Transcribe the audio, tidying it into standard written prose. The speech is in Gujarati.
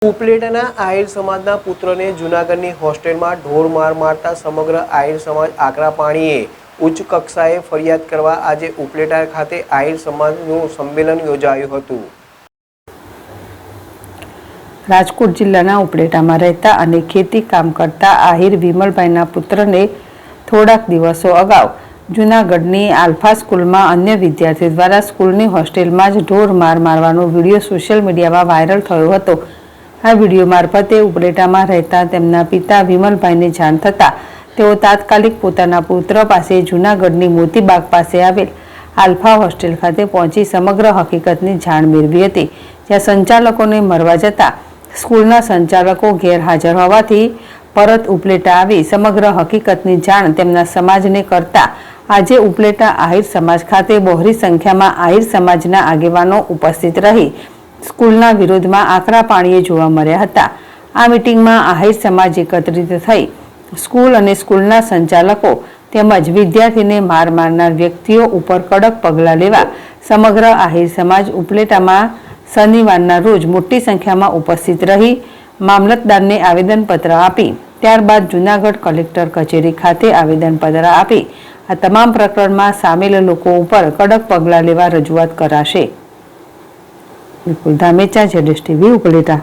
ઉપલેટાના આહિર સમાજના પુત્રને જૂનાગઢની હોસ્ટેલમાં ઢોર માર મારતા સમગ્ર આહિર સમાજ આકરા પાણીએ ઉચ્ચ કક્ષાએ ફરિયાદ કરવા આજે ઉપલેટા ખાતે આહિર સમાજનું સંમેલન યોજાયું હતું। રાજકોટ જિલ્લાના ઉપલેટામાં રહેતા અને ખેતી કામ કરતા આહિર વિમલભાઈના પુત્રને થોડાક દિવસો અગાઉ જૂનાગઢની આલ્ફા સ્કૂલમાં અન્ય વિદ્યાર્થીઓ દ્વારા સ્કૂલની હોસ્ટેલમાં જ ઢોર માર મારવાનો વિડીયો સોશિયલ મીડિયામાં વાયરલ થયો હતો। આ વિડીયો મારફતે ઉપલેટામાં રહેતા તેમના પિતા વિમલભાઈને જાણ થતાં તેઓ તાત્કાલિક પોતાના પુત્ર પાસે જૂનાગઢની મોતીબાગ પાસે આવેલ આલ્ફા હોસ્ટેલ ખાતે પહોંચી સમગ્ર હકીકતની જાણ મેળવી હતી। જ્યાં સંચાલકોને મળવા જતાં સ્કૂલના સંચાલકો ગેરહાજર હોવાથી પરત ઉપલેટા આવી સમગ્ર હકીકતની જાણ તેમના સમાજને કરતા આજે ઉપલેટા આહિર સમાજ ખાતે બહોળી સંખ્યામાં આહિર સમાજના આગેવાનો ઉપસ્થિત રહી સ્કૂલના વિરોધમાં આકરા પાણીએ જોવા મળ્યા હતા। આ મીટિંગમાં આહિર સમાજ એકત્રિત થઈ સ્કૂલ અને સ્કૂલના સંચાલકો તેમજ વિદ્યાર્થીને માર મારનાર વ્યક્તિઓ ઉપર કડક પગલાં લેવા સમગ્ર આહિર સમાજ ઉપલેટામાં શનિવારના રોજ મોટી સંખ્યામાં ઉપસ્થિત રહી મામલતદારને આવેદનપત્ર આપી ત્યારબાદ જૂનાગઢ કલેક્ટર કચેરી ખાતે આવેદનપત્ર આપી આ તમામ પ્રકરણમાં સામેલ લોકો ઉપર કડક પગલાં લેવા રજૂઆત કરાશે। વિપુલ ધામેચા, ZSTV ઉપલેટા।